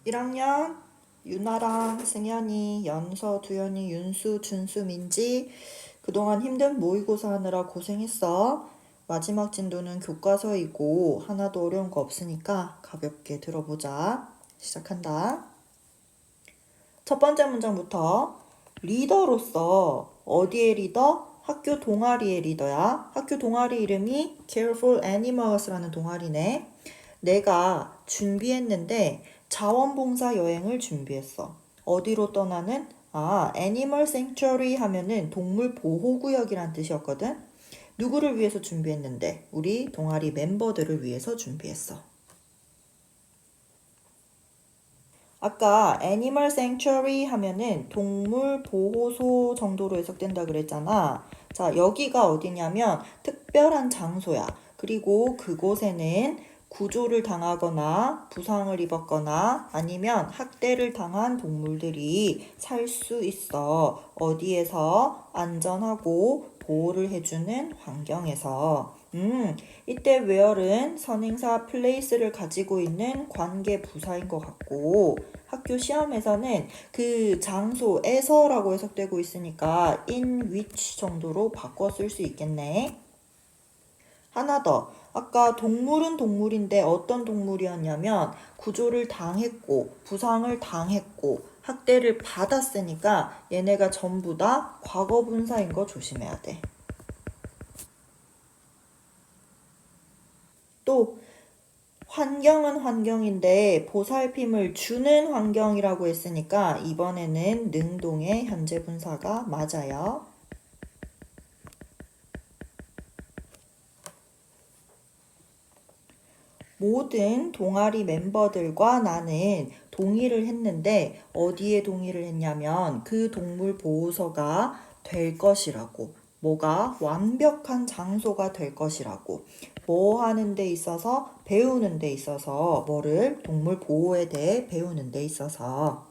1학년 유나랑 승현이, 연서, 두현이, 윤수, 준수, 민지 그동안 힘든 모의고사 하느라 고생했어. 마지막 진도는 교과서이고 하나도 어려운 거 없으니까 가볍게 들어보자. 시작한다. 첫 번째 문장부터 리더로서 어디의 리더? 학교 동아리의 리더야. 학교 동아리 이름이 Careful Animals라는 동아리네. 내가 준비했는데 자원봉사 여행을 준비했어. 어디로 떠나는? Animal Sanctuary 하면은 동물 보호구역이란 뜻이었거든. 누구를 위해서 준비했는데? 우리 동아리 멤버들을 위해서 준비했어. 아까 Animal Sanctuary 하면은 동물 보호소 정도로 해석된다 그랬잖아. 자, 여기가 어디냐면 특별한 장소야. 그리고 그곳에는 구조를 당하거나 부상을 입었거나 아니면 학대를 당한 동물들이 살 수 있어. 어디에서? 안전하고 보호를 해주는 환경에서. 이때 where은 선행사 place를 가지고 있는 관계 부사인 것 같고 학교 시험에서는 그 장소에서라고 해석되고 있으니까 in which 정도로 바꿔 쓸 수 있겠네. 하나 더. 아까 동물은 동물인데 어떤 동물이었냐면 구조를 당했고 부상을 당했고 학대를 받았으니까 얘네가 전부 다 과거 분사인 거 조심해야 돼. 또 환경은 환경인데 보살핌을 주는 환경이라고 했으니까 이번에는 능동의 현재 분사가 맞아요. 모든 동아리 멤버들과 나는 동의를 했는데 어디에 동의를 했냐면 그 동물 보호소가 될 것이라고. 뭐가? 완벽한 장소가 될 것이라고. 뭐 하는 데 있어서? 배우는 데 있어서. 뭐를? 동물 보호에 대해 배우는 데 있어서.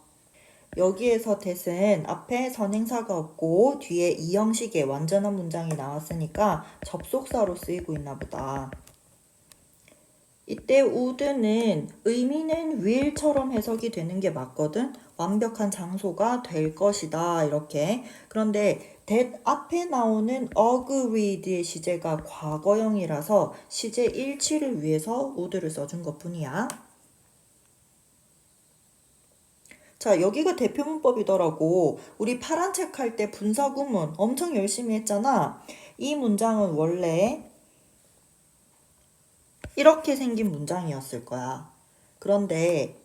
여기에서 that은 앞에 선행사가 없고 뒤에 이 형식의 완전한 문장이 나왔으니까 접속사로 쓰이고 있나 보다. 이때 would는 의미는 will처럼 해석이 되는 게 맞거든. 완벽한 장소가 될 것이다 이렇게. 그런데 that 앞에 나오는 agreed의 시제가 과거형이라서 시제 일치를 위해서 would를 써준 것뿐이야. 자, 여기가 대표 문법이더라고. 우리 파란 책 할 때 분사구문 엄청 열심히 했잖아. 이 문장은 원래 이렇게 생긴 문장이었을 거야. 그런데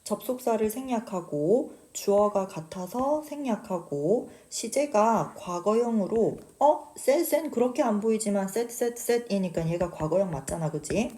접속사를 생략하고 주어가 같아서 생략하고 시제가 과거형으로 셋은 그렇게 안 보이지만 셋이니까 얘가 과거형 맞잖아. 그치?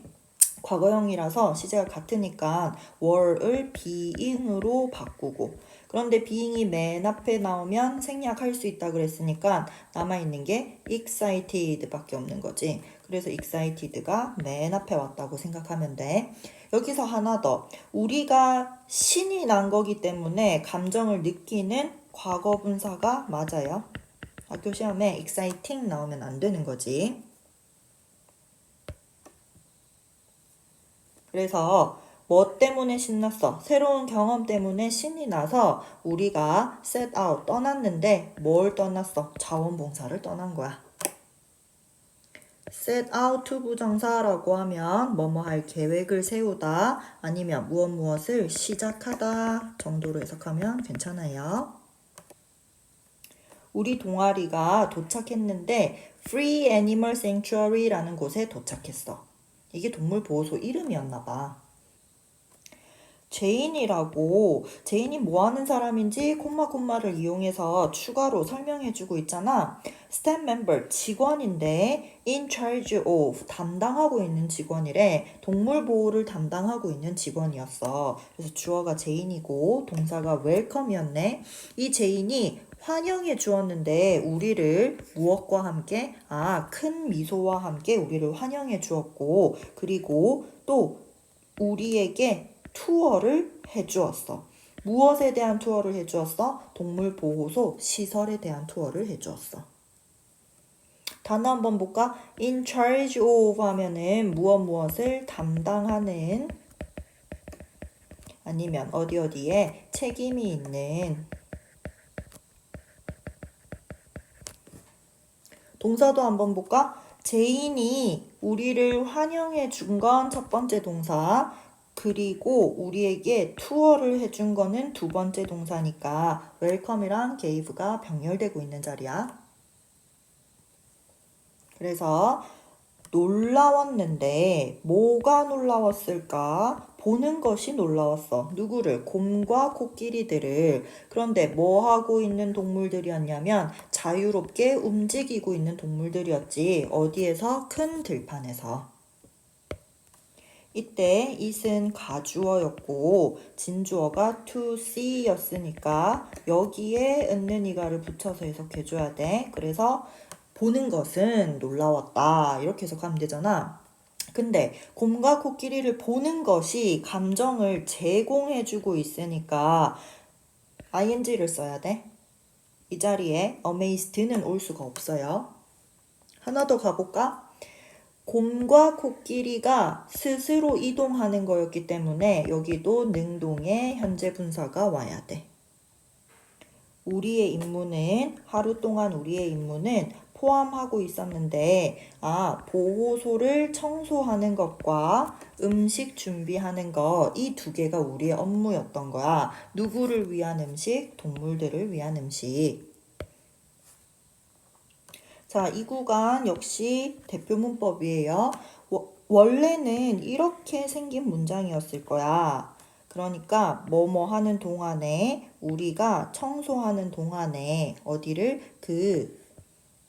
과거형이라서 시제가 같으니까 were을 being으로 바꾸고 그런데 being이 맨 앞에 나오면 생략할 수 있다 그랬으니까 남아있는 게 excited 밖에 없는 거지. 그래서 excited가 맨 앞에 왔다고 생각하면 돼. 여기서 하나 더. 우리가 신이 난 거기 때문에 감정을 느끼는 과거 분사가 맞아요. 학교 시험에 exciting 나오면 안 되는 거지. 그래서 뭐 때문에 신났어? 새로운 경험 때문에 신이 나서 우리가 set out 떠났는데 뭘 떠났어? 자원봉사를 떠난 거야. set out to 부정사라고 하면 뭐뭐 할 계획을 세우다 아니면 무엇을 시작하다 정도로 해석하면 괜찮아요. 우리 동아리가 도착했는데 Free Animal Sanctuary라는 곳에 도착했어. 이게 동물보호소 이름이었나 봐. 제인이 뭐 하는 사람인지 콤마를 이용해서 추가로 설명해주고 있잖아. staff member 직원인데 in charge of 담당하고 있는 직원이래. 동물 보호를 담당하고 있는 직원이었어. 그래서 주어가 제인이고 동사가 welcome이었네. 이 제인이 환영해 주었는데 우리를 무엇과 함께? 큰 미소와 함께 우리를 환영해 주었고 그리고 또 우리에게 투어를 해주었어. 무엇에 대한 투어를 해주었어? 동물보호소 시설에 대한 투어를 해주었어. 단어 한번 볼까? in charge of 하면은 무엇을 담당하는 아니면 어디에 책임이 있는 동사도 한번 볼까? 제인이 우리를 환영해 준 건 첫 번째 동사, 그리고 우리에게 투어를 해준 거는 두 번째 동사니까 웰컴이랑 gave가 병렬되고 있는 자리야. 그래서 놀라웠는데 뭐가 놀라웠을까? 보는 것이 놀라웠어. 누구를? 곰과 코끼리들을. 그런데 뭐 하고 있는 동물들이었냐면 자유롭게 움직이고 있는 동물들이었지. 어디에서? 큰 들판에서. 이때 it은 가주어였고 진주어가 to see 였으니까 여기에 은는이가를 붙여서 해석해줘야 돼. 그래서 보는 것은 놀라웠다. 이렇게 해석하면 되잖아. 근데 곰과 코끼리를 보는 것이 감정을 제공해주고 있으니까 ing를 써야 돼. 이 자리에 amazed는 올 수가 없어요. 하나 더 가볼까? 곰과 코끼리가 스스로 이동하는 거였기 때문에 여기도 능동의 현재 분사가 와야 돼. 우리의 임무는 하루 동안 우리의 임무는 포함하고 있었는데 보호소를 청소하는 것과 음식 준비하는 것 이 두 개가 우리의 업무였던 거야. 누구를 위한 음식? 동물들을 위한 음식. 자, 이 구간 역시 대표 문법이에요. 원래는 이렇게 생긴 문장이었을 거야. 그러니까 뭐뭐 하는 동안에 우리가 청소하는 동안에 어디를 그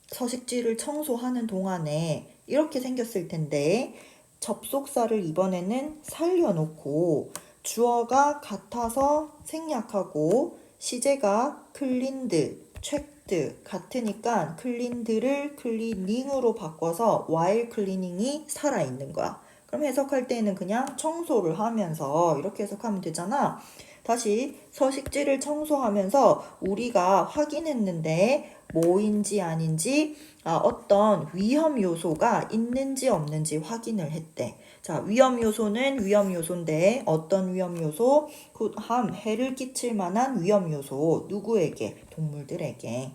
서식지를 청소하는 동안에 이렇게 생겼을 텐데 접속사를 이번에는 살려놓고 주어가 같아서 생략하고 시제가 클린드, 체크드 같으니까 클린드를 클리닝으로 바꿔서 while 클리닝이 살아있는 거야. 그럼 해석할 때는 그냥 청소를 하면서 이렇게 해석하면 되잖아. 다시 서식지를 청소하면서 우리가 확인했는데 뭐인지 아닌지 어떤 위험 요소가 있는지 없는지 확인을 했대. 자, 위험 요소는 위험 요소인데 어떤 위험 요소? 해를 끼칠 만한 위험 요소. 누구에게? 동물들에게.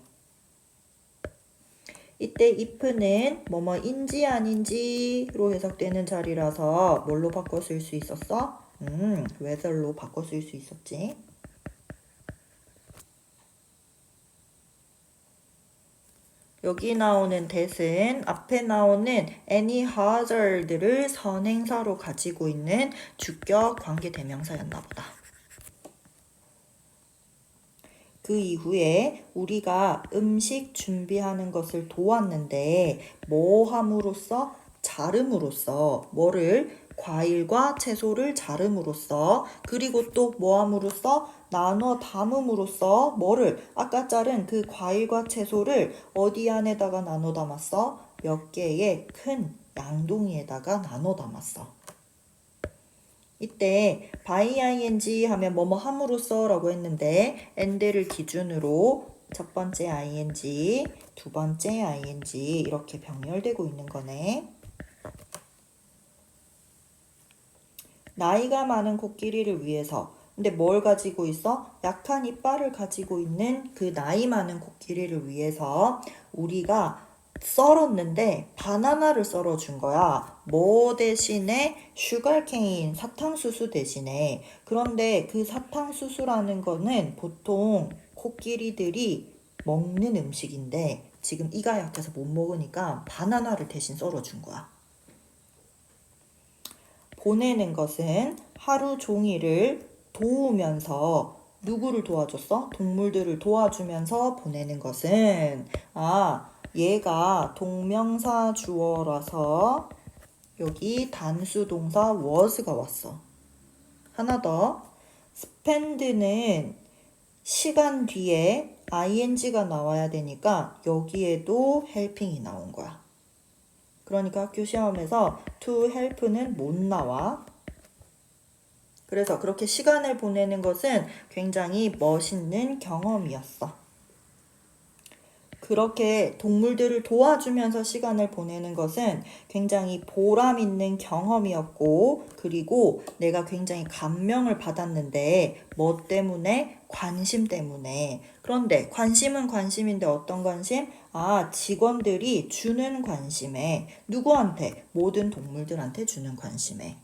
이때 if는 뭐뭐인지 아닌지로 해석되는 자리라서 뭘로 바꿔 쓸 수 있었어? whether로 바꿔 쓸 수 있었지. 여기 나오는 that은 앞에 나오는 any hazard를 선행사로 가지고 있는 주격 관계대명사였나 보다. 그 이후에 우리가 음식 준비하는 것을 도왔는데 뭐 함으로써? 자름으로써 뭐를? 과일과 채소를 자름으로써 그리고 또 뭐 함으로써? 나눠 담음으로써 뭐를? 아까 자른 그 과일과 채소를 어디 안에다가 나눠 담았어? 몇 개의 큰 양동이에다가 나눠 담았어. 이때 by ing 하면 뭐뭐 함으로써 라고 했는데 and를 기준으로 첫 번째 ing, 두 번째 ing 이렇게 병렬되고 있는 거네. 나이가 많은 코끼리를 위해서 근데 뭘 가지고 있어? 약한 이빨을 가지고 있는 그 나이 많은 코끼리를 위해서 우리가 썰었는데 바나나를 썰어준 거야. 뭐 대신에? 슈가케인, 사탕수수 대신에. 그런데 그 사탕수수라는 거는 보통 코끼리들이 먹는 음식인데 지금 이가 약해서 못 먹으니까 바나나를 대신 썰어준 거야. 보내는 것은 하루 종일을 도우면서 누구를 도와줬어? 동물들을 도와주면서 보내는 것은 얘가 동명사 주어라서 여기 단수 동사 was가 왔어. 하나 더. spend는 시간 뒤에 ing가 나와야 되니까 여기에도 helping이 나온 거야. 그러니까 학교 시험에서 to help는 못 나와. 그래서 그렇게 시간을 보내는 것은 굉장히 멋있는 경험이었어. 그렇게 동물들을 도와주면서 시간을 보내는 것은 굉장히 보람 있는 경험이었고, 그리고 내가 굉장히 감명을 받았는데, 뭐 때문에? 관심 때문에. 그런데 관심은 관심인데 어떤 관심? 직원들이 주는 관심에. 누구한테? 모든 동물들한테 주는 관심에.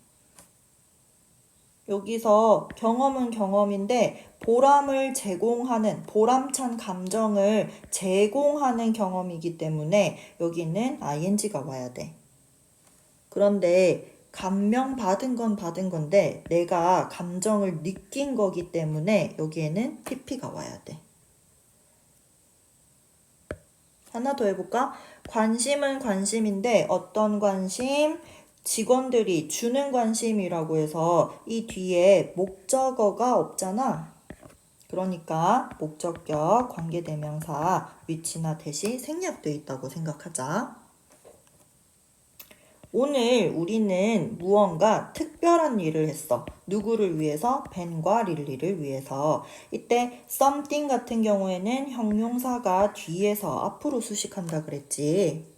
여기서 경험은 경험인데 보람을 제공하는, 보람찬 감정을 제공하는 경험이기 때문에 여기는 ing가 와야 돼. 그런데 감명받은 건 받은 건데 내가 감정을 느낀 거기 때문에 여기에는 pp가 와야 돼. 하나 더 해볼까? 관심은 관심인데 어떤 관심? 직원들이 주는 관심이라고 해서 이 뒤에 목적어가 없잖아. 그러니까 목적격, 관계대명사, 위치나 대시 생략되어 있다고 생각하자. 오늘 우리는 무언가 특별한 일을 했어. 누구를 위해서? 벤과 릴리를 위해서. 이때 something 같은 경우에는 형용사가 뒤에서 앞으로 수식한다 그랬지.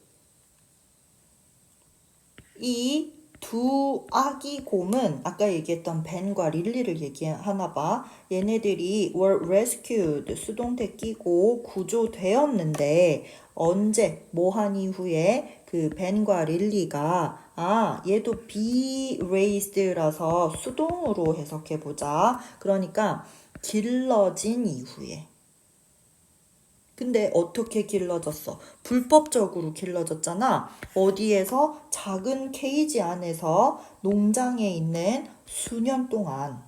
이 두 아기 곰은 아까 얘기했던 벤과 릴리를 얘기하나 봐. 얘네들이 were rescued, 수동태 끼고 구조되었는데 언제, 뭐 한 이후에 그 벤과 릴리가 얘도 be raised라서 수동으로 해석해보자. 그러니까 길러진 이후에. 근데 어떻게 길러졌어? 불법적으로 길러졌잖아. 어디에서? 작은 케이지 안에서 농장에 있는 수년 동안.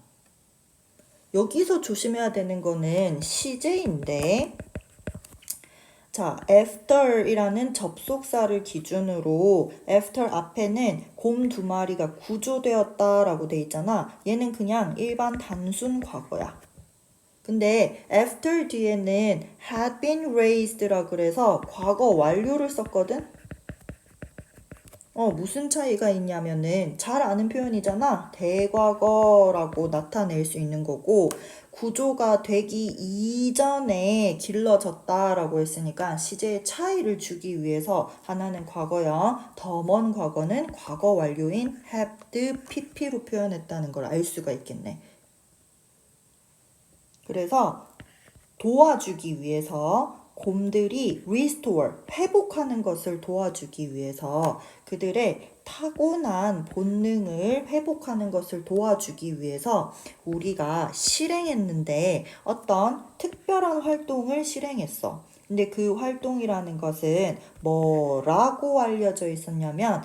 여기서 조심해야 되는 거는 시제인데, 자, after이라는 접속사를 기준으로 after 앞에는 곰 두 마리가 구조되었다라고 돼 있잖아. 얘는 그냥 일반 단순 과거야. 근데 after 뒤에는 had been raised라 그래서 과거 완료를 썼거든? 무슨 차이가 있냐면은 잘 아는 표현이잖아. 대과거라고 나타낼 수 있는 거고 구조가 되기 이전에 길러졌다라고 했으니까 시제의 차이를 주기 위해서 하나는 과거형, 더 먼 과거는 과거 완료인 had pp로 표현했다는 걸 알 수가 있겠네. 그래서 도와주기 위해서 곰들이 restore, 회복하는 것을 도와주기 위해서 그들의 타고난 본능을 회복하는 것을 도와주기 위해서 우리가 실행했는데 어떤 특별한 활동을 실행했어. 근데 그 활동이라는 것은 뭐라고 알려져 있었냐면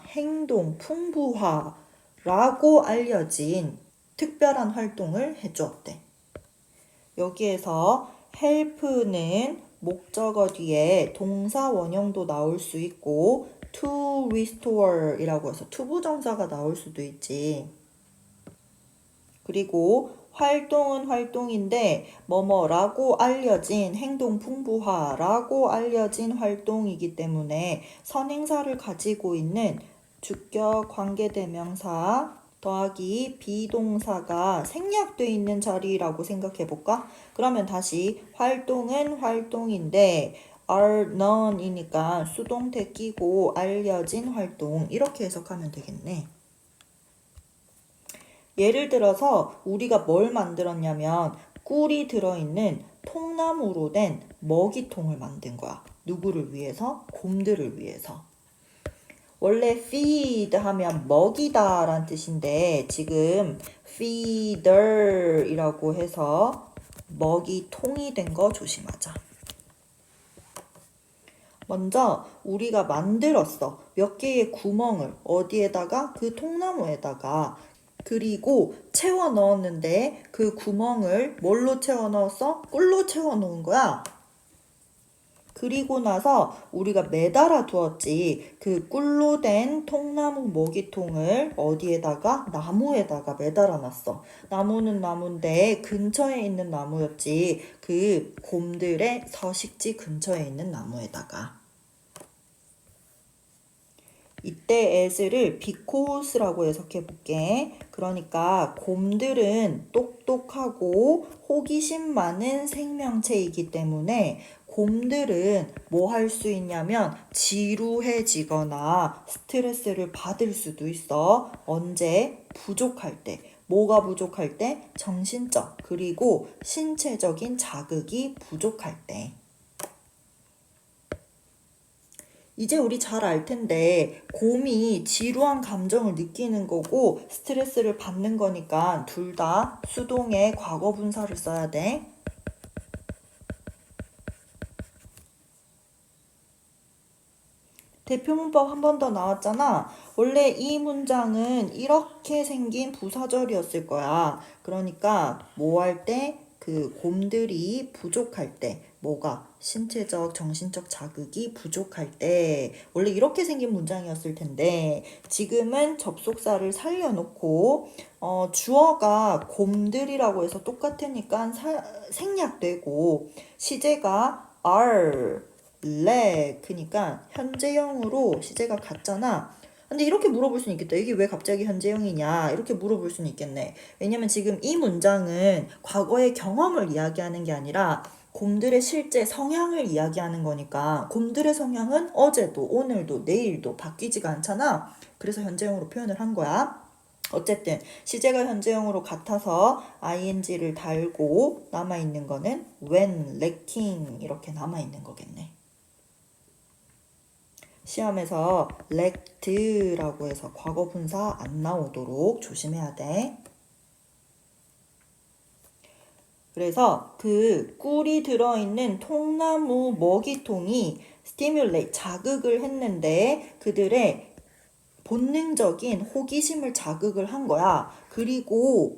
행동 풍부화라고 알려진 특별한 활동을 해주었대. 여기에서 help는 목적어 뒤에 동사 원형도 나올 수 있고 to restore 이라고 해서 투부정사가 나올 수도 있지. 그리고 활동은 활동인데 뭐뭐라고 알려진 행동 풍부화라고 알려진 활동이기 때문에 선행사를 가지고 있는 주격 관계대명사 더하기 비동사가 생략되어 있는 자리라고 생각해 볼까? 그러면 다시 활동은 활동인데 are known이니까 수동태 끼고 알려진 활동 이렇게 해석하면 되겠네. 예를 들어서 우리가 뭘 만들었냐면 꿀이 들어있는 통나무로 된 먹이통을 만든 거야. 누구를 위해서? 곰들을 위해서. 원래 feed 하면 먹이다 라는 뜻인데 지금 feeder 이라고 해서 먹이통이 된 거 조심하자. 먼저 우리가 만들었어. 몇 개의 구멍을 어디에다가? 그 통나무에다가. 그리고 채워 넣었는데 그 구멍을 뭘로 채워 넣었어? 꿀로 채워 놓은 거야. 그리고 나서 우리가 매달아 두었지. 그 꿀로 된 통나무 먹이통을 어디에다가? 나무에다가 매달아 놨어. 나무는 나무인데 근처에 있는 나무였지. 그 곰들의 서식지 근처에 있는 나무에다가. 이때 as를 because라고 해석해 볼게. 그러니까 곰들은 똑똑하고 호기심 많은 생명체이기 때문에 곰들은 뭐 할 수 있냐면 지루해지거나 스트레스를 받을 수도 있어. 언제? 부족할 때. 뭐가 부족할 때? 정신적 그리고 신체적인 자극이 부족할 때. 이제 우리 잘 알 텐데 곰이 지루한 감정을 느끼는 거고 스트레스를 받는 거니까 둘 다 수동의 과거 분사를 써야 돼. 대표 문법 한 번 더 나왔잖아. 원래 이 문장은 이렇게 생긴 부사절이었을 거야. 그러니까 뭐 할 때? 그 곰들이 부족할 때. 뭐가? 신체적, 정신적 자극이 부족할 때. 원래 이렇게 생긴 문장이었을 텐데 지금은 접속사를 살려놓고 주어가 곰들이라고 해서 똑같으니까 생략되고 시제가 are 그니까 현재형으로 시제가 같잖아. 근데 이렇게 물어볼 수는 있겠다. 이게 왜 갑자기 현재형이냐? 이렇게 물어볼 수는 있겠네. 왜냐면 지금 이 문장은 과거의 경험을 이야기하는 게 아니라 곰들의 실제 성향을 이야기하는 거니까 곰들의 성향은 어제도 오늘도 내일도 바뀌지가 않잖아. 그래서 현재형으로 표현을 한 거야. 어쨌든 시제가 현재형으로 같아서 ing를 달고 남아있는 거는 when, lacking 이렇게 남아있는 거겠네. 시험에서 lect라고 해서 과거 분사 안 나오도록 조심해야 돼. 그래서 그 꿀이 들어있는 통나무 먹이통이 stimulate 자극을 했는데 그들의 본능적인 호기심을 자극을 한 거야. 그리고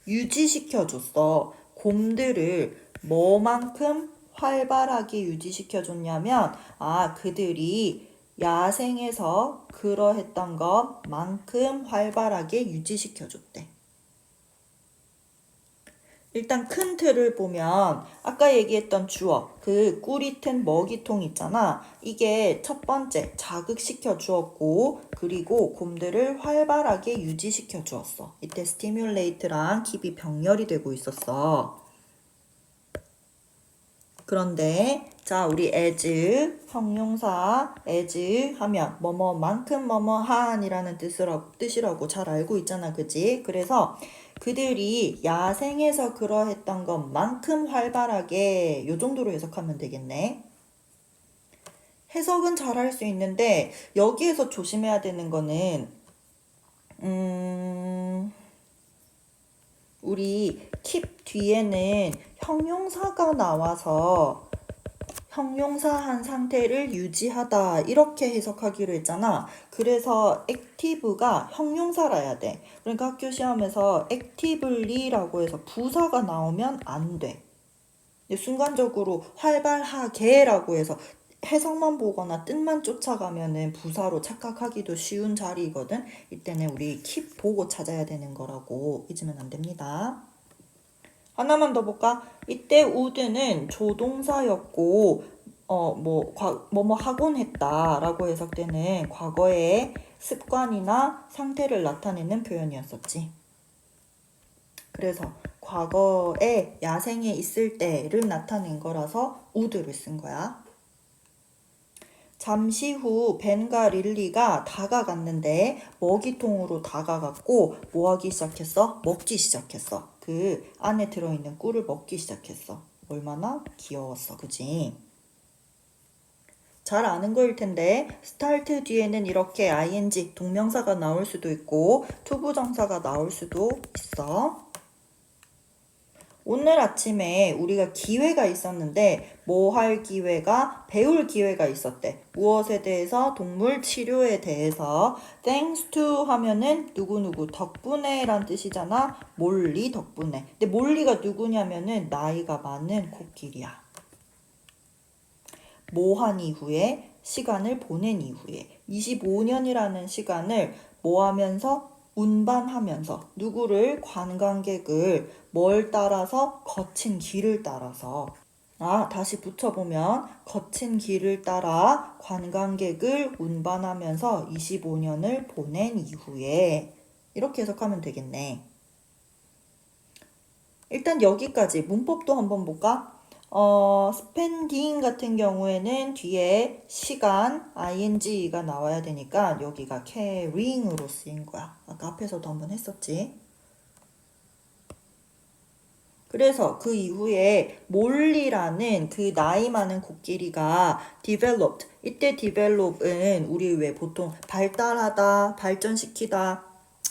유지시켜줬어. 곰들을 뭐만큼 활발하게 유지시켜줬냐면 그들이 야생에서 그러했던 것만큼 활발하게 유지시켜줬대. 일단 큰 틀을 보면 아까 얘기했던 주어, 그 꿀이 튼 먹이통 있잖아. 이게 첫 번째 자극시켜 주었고 그리고 곰들을 활발하게 유지시켜 주었어. 이때 stimulate랑 keep이 병렬이 되고 있었어. 그런데 자 우리 as 형용사 as 하면 뭐뭐만큼 뭐뭐한이라는 뜻이라고 잘 알고 있잖아. 그지? 그래서 그들이 야생에서 그러했던 것만큼 활발하게 요 정도로 해석하면 되겠네. 해석은 잘 할 수 있는데 여기에서 조심해야 되는 거는 우리 keep 뒤에는 형용사가 나와서 형용사한 상태를 유지하다 이렇게 해석하기로 했잖아. 그래서 active가 형용사라야 돼. 그러니까 학교 시험에서 actively라고 해서 부사가 나오면 안 돼. 순간적으로 활발하게라고 해서 해석만 보거나 뜻만 쫓아가면은 부사로 착각하기도 쉬운 자리거든. 이때는 우리 keep 보고 찾아야 되는 거라고 잊으면 안 됩니다. 하나만 더 볼까? 이때 would는 조동사였고 뭐뭐 하곤 했다라고 해석되는 과거의 습관이나 상태를 나타내는 표현이었었지. 그래서 과거에 야생에 있을 때를 나타낸 거라서 would를 쓴 거야. 잠시 후 벤과 릴리가 다가갔는데 먹이통으로 다가갔고 뭐 하기 시작했어? 먹기 시작했어. 그 안에 들어있는 꿀을 먹기 시작했어. 얼마나 귀여웠어. 그지? 잘 아는 거일 텐데 start 뒤에는 이렇게 ing 동명사가 나올 수도 있고 투부정사가 나올 수도 있어. 오늘 아침에 우리가 기회가 있었는데 뭐 할 기회가? 배울 기회가 있었대. 무엇에 대해서? 동물 치료에 대해서. thanks to 하면은 누구누구 덕분에 란 뜻이잖아. 몰리 덕분에. 근데 몰리가 누구냐면은 나이가 많은 코끼리야. 뭐 한 이후에? 시간을 보낸 이후에. 25년이라는 시간을 뭐 하면서? 운반하면서 누구를 관광객을 뭘 따라서 거친 길을 따라서 다시 붙여보면 거친 길을 따라 관광객을 운반하면서 25년을 보낸 이후에 이렇게 해석하면 되겠네. 일단 여기까지 문법도 한번 볼까? spending 같은 경우에는 뒤에 시간, ing가 나와야 되니까 여기가 carrying으로 쓰인 거야. 아까 앞에서도 한번 했었지. 그래서 그 이후에 몰리라는 그 나이 많은 코끼리가 developed. 이때 develop은 우리 왜 보통 발달하다, 발전시키다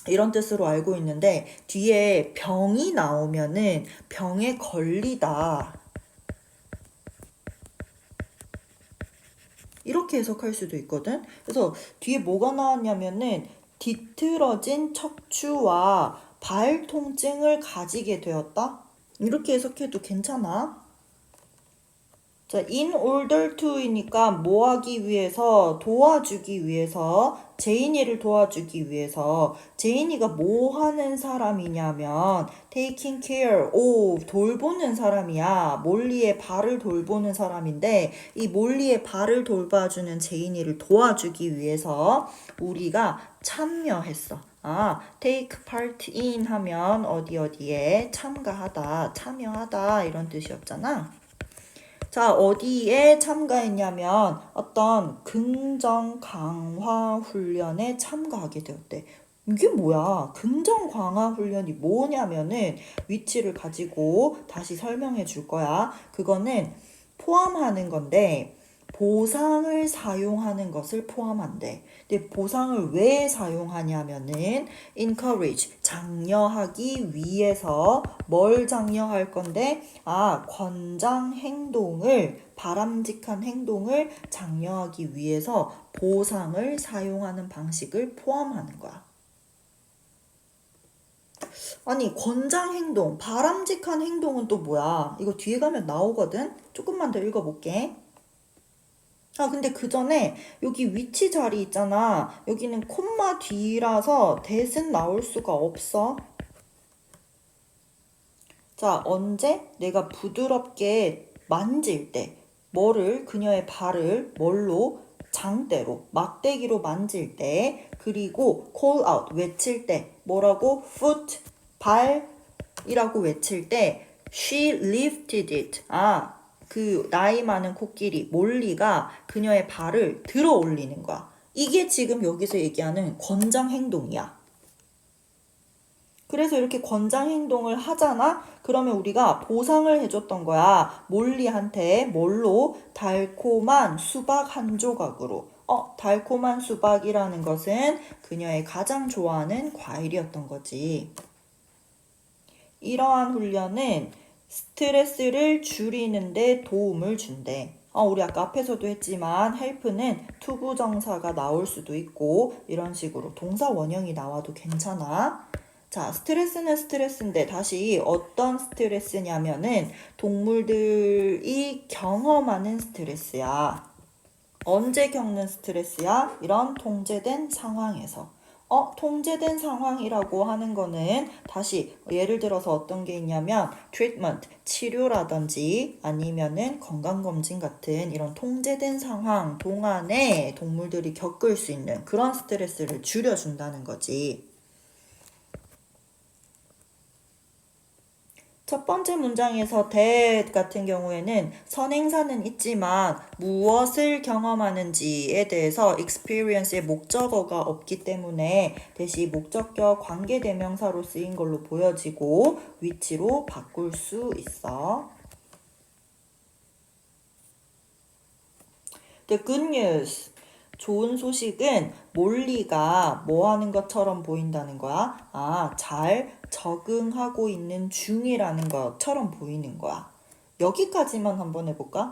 이런 뜻으로 알고 있는데 뒤에 병이 나오면은 병에 걸리다. 이렇게 해석할 수도 있거든. 그래서 뒤에 뭐가 나왔냐면은 뒤틀어진 척추와 발 통증을 가지게 되었다. 이렇게 해석해도 괜찮아. 자, in order to이니까 뭐 하기 위해서, 도와주기 위해서, 제인이를 도와주기 위해서, 제인이가 뭐 하는 사람이냐면, taking care of, 돌보는 사람이야. 몰리의 발을 돌보는 사람인데, 이 몰리의 발을 돌봐주는 제인이를 도와주기 위해서 우리가 참여했어. take part in 하면 어디에 참가하다, 참여하다 이런 뜻이었잖아. 자, 어디에 참가했냐면 어떤 긍정 강화 훈련에 참가하게 되었대. 이게 뭐야? 긍정 강화 훈련이 뭐냐면은 위치를 가지고 다시 설명해 줄 거야. 그거는 포함하는 건데 보상을 사용하는 것을 포함한대. 근데 보상을 왜 사용하냐면은 encourage, 장려하기 위해서 뭘 장려할 건데 권장 행동을, 바람직한 행동을 장려하기 위해서 보상을 사용하는 방식을 포함하는 거야. 아니, 권장 행동, 바람직한 행동은 또 뭐야? 이거 뒤에 가면 나오거든? 조금만 더 읽어볼게. 근데 그 전에 여기 위치 자리 있잖아. 여기는 콤마 뒤라서 that은 나올 수가 없어. 자, 언제 내가 부드럽게 만질 때, 그녀의 발을 뭘로? 장대로, 막대기로 만질 때, 그리고 call out, 외칠 때, 뭐라고? foot, 발이라고 외칠 때, she lifted it. 그 나이 많은 코끼리 몰리가 그녀의 발을 들어 올리는 거야. 이게 지금 여기서 얘기하는 권장 행동이야. 그래서 이렇게 권장 행동을 하잖아? 그러면 우리가 보상을 해줬던 거야. 몰리한테 뭘로? 달콤한 수박 한 조각으로. 달콤한 수박이라는 것은 그녀의 가장 좋아하는 과일이었던 거지. 이러한 훈련은 스트레스를 줄이는데 도움을 준대. 우리 아까 앞에서도 했지만 help는 투부정사가 나올 수도 있고 이런 식으로 동사 원형이 나와도 괜찮아. 자, 스트레스는 스트레스인데 다시 어떤 스트레스냐면은 동물들이 경험하는 스트레스야. 언제 겪는 스트레스야? 이런 통제된 상황에서. 통제된 상황이라고 하는 거는 다시 예를 들어서 어떤 게 있냐면 treatment, 치료라든지 아니면은 건강검진 같은 이런 통제된 상황 동안에 동물들이 겪을 수 있는 그런 스트레스를 줄여준다는 거지. 첫 번째 문장에서 that 같은 경우에는 선행사는 있지만 무엇을 경험하는지에 대해서 experience의 목적어가 없기 때문에 대신 목적격 관계대명사로 쓰인 걸로 보여지고 위치로 바꿀 수 있어. The good news. 좋은 소식은 몰리가 뭐 하는 것처럼 보인다는 거야? 잘 적응하고 있는 중이라는 것처럼 보이는 거야. 여기까지만 한번 해볼까?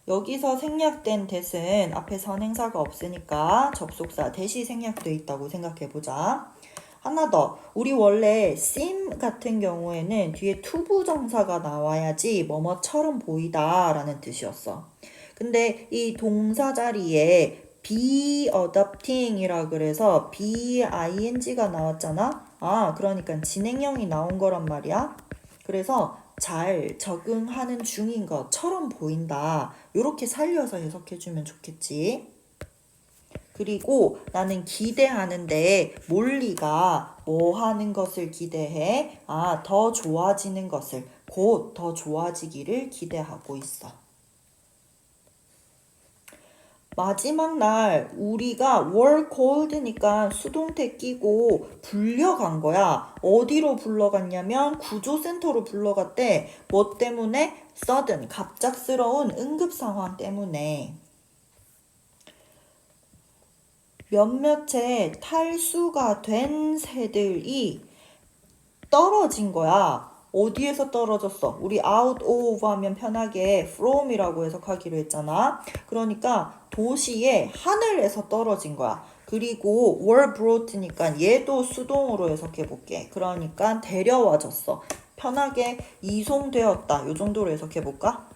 여기서 생략된 that은 앞에 선행사가 없으니까 접속사 that이 생략되어 있다고 생각해보자. 하나 더. 우리 원래 seem 같은 경우에는 뒤에 투부정사가 나와야지 뭐뭐처럼 보이다 라는 뜻이었어. 근데 이 동사 자리에 be adopting 이라 그래서 be-ing가 나왔잖아. 그러니까 진행형이 나온 거란 말이야. 그래서 잘 적응하는 중인 것처럼 보인다. 이렇게 살려서 해석해주면 좋겠지. 그리고 나는 기대하는데 몰리가 뭐 하는 것을 기대해? 더 좋아지는 것을, 곧 더 좋아지기를 기대하고 있어. 마지막 날 우리가 were called니까 수동태 끼고 불려간 거야. 어디로 불러갔냐면 구조센터로 불러갔대. 뭐 때문에? sudden, 갑작스러운 응급 상황 때문에. 몇몇의 탈수가 된 새들이 떨어진 거야. 어디에서 떨어졌어? 우리 out of 하면 편하게 from이라고 해석하기로 했잖아. 그러니까 도시의 하늘에서 떨어진 거야. 그리고 were brought니까 얘도 수동으로 해석해 볼게. 그러니까 데려와졌어. 편하게 이송되었다. 요 정도로 해석해 볼까?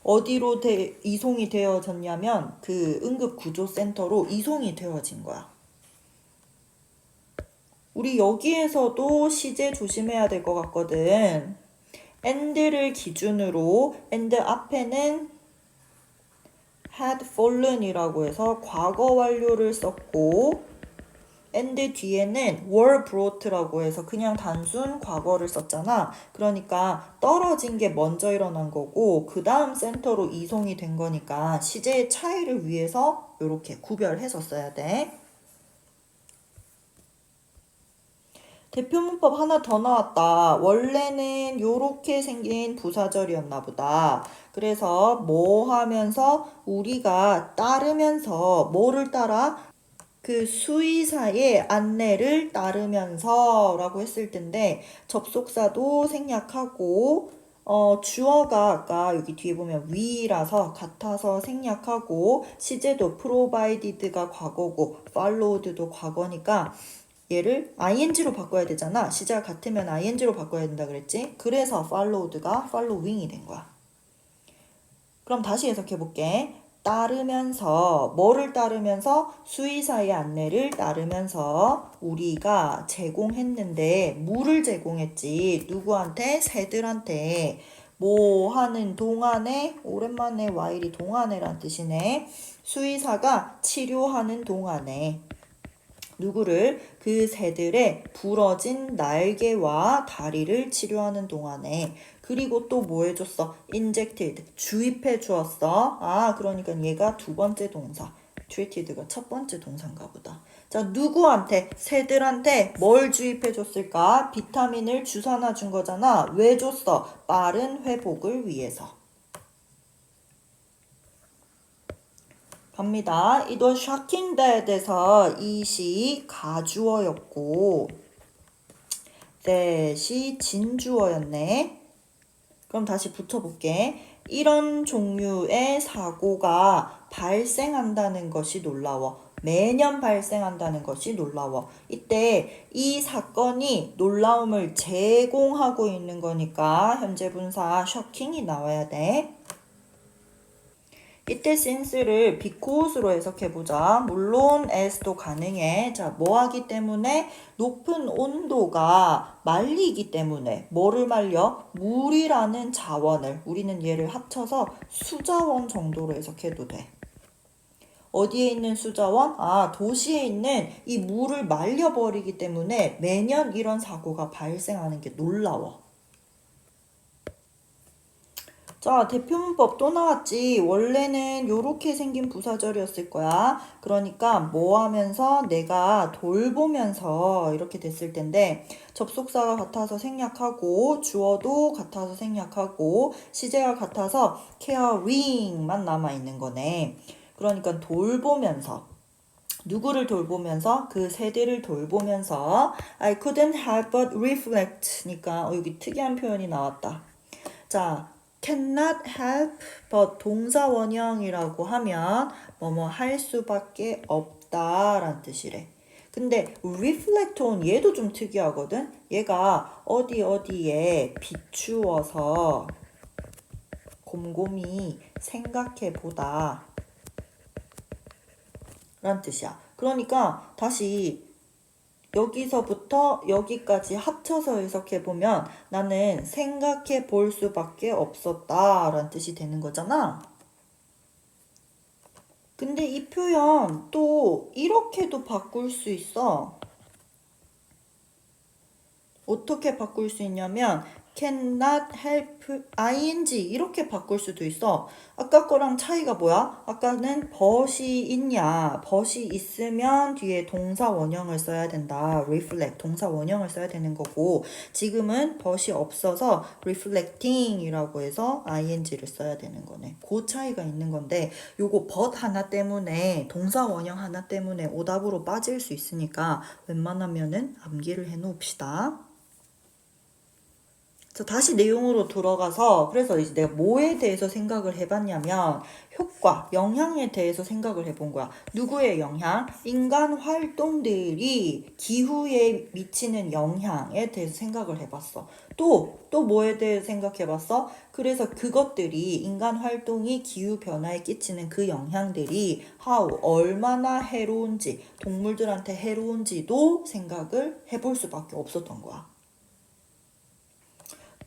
어디로 이송이 되어졌냐면 그 응급구조센터로 이송이 되어진 거야. 우리 여기에서도 시제 조심해야 될 것 같거든. and를 기준으로 and 앞에는 had fallen이라고 해서 과거 완료를 썼고 and 뒤에는 were brought라고 해서 그냥 단순 과거를 썼잖아. 그러니까 떨어진 게 먼저 일어난 거고 그 다음 센터로 이송이 된 거니까 시제의 차이를 위해서 이렇게 구별해서 써야 돼. 대표 문법 하나 더 나왔다. 원래는 요렇게 생긴 부사절이었나 보다. 그래서 뭐 하면서 우리가 따르면서 뭐를 따라? 그 수의사의 안내를 따르면서 라고 했을 텐데 접속사도 생략하고 주어가 아까 여기 뒤에 보면 we라서 같아서 생략하고 시제도 provided가 과거고 followed도 과거니까 얘를 ing로 바꿔야 되잖아. 시제가 같으면 ing로 바꿔야 된다 그랬지? 그래서 followed가 following이 된 거야. 그럼 다시 해석해 볼게. 따르면서 뭐를 따르면서 수의사의 안내를 따르면서 우리가 제공했는데 물을 제공했지. 누구한테? 새들한테. 뭐 하는 동안에 오랜만에 while이 동안에란 뜻이네. 수의사가 치료하는 동안에 누구를? 그 새들의 부러진 날개와 다리를 치료하는 동안에. 그리고 또 뭐 해줬어? injected, 주입해 주었어. 아, 그러니까 얘가 두 번째 동사. treated가 첫 번째 동사인가 보다. 자, 누구한테? 새들한테 뭘 주입해 줬을까? 비타민을 주사나 준 거잖아. 왜 줬어? 빠른 회복을 위해서. 갑니다. It was shocking that에서 이시 가주어였고 that이 진주어였네. 그럼 다시 붙여볼게. 이런 종류의 사고가 발생한다는 것이 놀라워. 매년 발생한다는 것이 놀라워. 이때 이 사건이 놀라움을 제공하고 있는 거니까 현재 분사 shocking이 나와야 돼. 이때 since를 because로 해석해보자. 물론 as도 가능해. 자, 뭐 하기 때문에? 높은 온도가 말리기 때문에. 뭐를 말려? 물이라는 자원을. 우리는 얘를 합쳐서 수자원 정도로 해석해도 돼. 어디에 있는 수자원? 아, 도시에 있는 이 물을 말려버리기 때문에 매년 이런 사고가 발생하는 게 놀라워. 자, 대표문법 또 나왔지. 원래는 요렇게 생긴 부사절이었을 거야. 그러니까 뭐 하면서 내가 돌보면서 이렇게 됐을 텐데 접속사가 같아서 생략하고 주어도 같아서 생략하고 시제가 같아서 caring만 남아있는 거네. 그러니까 돌보면서 누구를 돌보면서? 그 세대를 돌보면서 I couldn't help but reflect니까 여기 특이한 표현이 나왔다. 자, cannot help but 동사 원형이라고 하면 뭐뭐 할 수밖에 없다라는 뜻이래. 근데 reflect on 얘도 좀 특이하거든. 얘가 어디에 비추어서 곰곰이 생각해 보다 라는 뜻이야. 그러니까 다시 여기서부터 여기까지 합쳐서 해석해보면 나는 생각해 볼 수밖에 없었다 라는 뜻이 되는 거잖아. 근데 이 표현 또 이렇게도 바꿀 수 있어. 어떻게 바꿀 수 있냐면 cannot help ing 이렇게 바꿀 수도 있어. 아까 거랑 차이가 뭐야? 아까는 but이 있냐? but이 있으면 뒤에 동사 원형을 써야 된다. reflect 동사 원형을 써야 되는 거고 지금은 but이 없어서 reflecting이라고 해서 ing를 써야 되는 거네. 그 차이가 있는 건데 요거 but 하나 때문에 동사 원형 하나 때문에 오답으로 빠질 수 있으니까 웬만하면은 암기를 해 놓읍시다. 자, 다시 내용으로 들어가서 그래서 이제 내가 뭐에 대해서 생각을 해봤냐면 효과, 영향에 대해서 생각을 해본 거야. 누구의 영향? 인간 활동들이 기후에 미치는 영향에 대해서 생각을 해봤어. 또 뭐에 대해 생각해봤어? 그래서 그것들이 인간 활동이 기후 변화에 끼치는 그 영향들이 얼마나 해로운지, 동물들한테 해로운지도 생각을 해볼 수밖에 없었던 거야.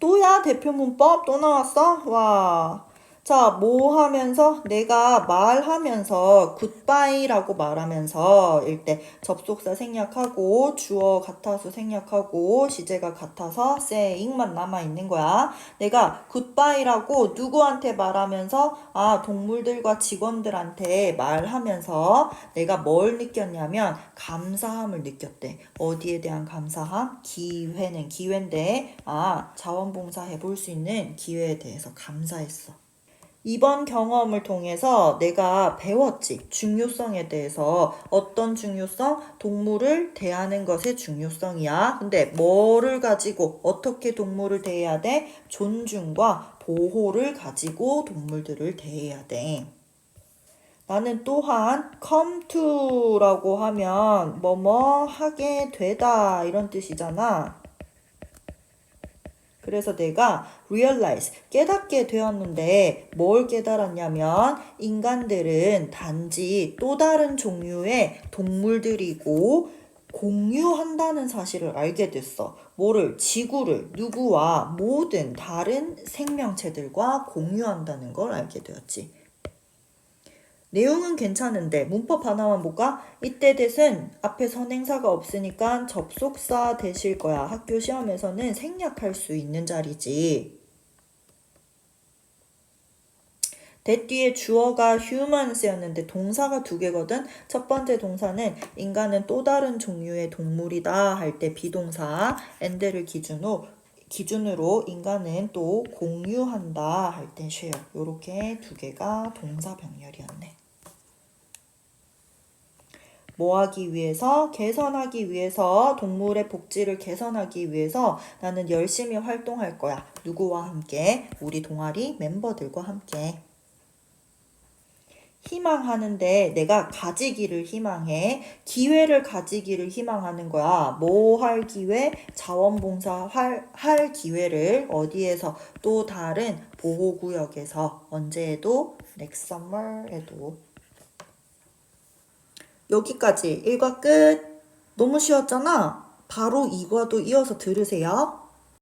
또야 대표 문법 또 나왔어? 와. 자, 뭐 하면서? 내가 말하면서 굿바이라고 말하면서 일때 접속사 생략하고 주어 같아서 생략하고 시제가 같아서 saying만 남아있는 거야. 내가 굿바이라고 누구한테 말하면서 동물들과 직원들한테 말하면서 내가 뭘 느꼈냐면 감사함을 느꼈대. 어디에 대한 감사함? 기회는 기회인데 자원봉사 해볼 수 있는 기회에 대해서 감사했어. 이번 경험을 통해서 내가 배웠지. 중요성에 대해서. 어떤 중요성? 동물을 대하는 것의 중요성이야. 근데 뭐를 가지고 어떻게 동물을 대해야 돼? 존중과 보호를 가지고 동물들을 대해야 돼. 나는 또한 come to라고 하면 뭐뭐 하게 되다 이런 뜻이잖아. 그래서 내가 realize, 깨닫게 되었는데 뭘 깨달았냐면 인간들은 단지 또 다른 종류의 동물들이고 공유한다는 사실을 알게 됐어. 뭐를? 지구를 누구와 모든 다른 생명체들과 공유한다는 걸 알게 되었지. 내용은 괜찮은데 문법 하나만 볼까? 이때 대신 앞에 선행사가 없으니까 접속사 되실 거야. 학교 시험에서는 생략할 수 있는 자리지. that 뒤에 주어가 humans였는데 동사가 두 개거든. 첫 번째 동사는 인간은 또 다른 종류의 동물이다 할 때 비동사 and를 기준으로 인간은 또 공유한다 할 때 share. 요렇게 두 개가 동사 병렬이었네. 뭐 하기 위해서? 개선하기 위해서, 동물의 복지를 개선하기 위해서 나는 열심히 활동할 거야. 누구와 함께? 우리 동아리 멤버들과 함께. 희망하는데 내가 가지기를 희망해. 기회를 가지기를 희망하는 거야. 뭐 할 기회? 자원봉사 할 기회를 어디에서? 또 다른 보호구역에서. 언제에도? next summer에도. 여기까지 1과 끝. 너무 쉬웠잖아. 바로 2과도 이어서 들으세요.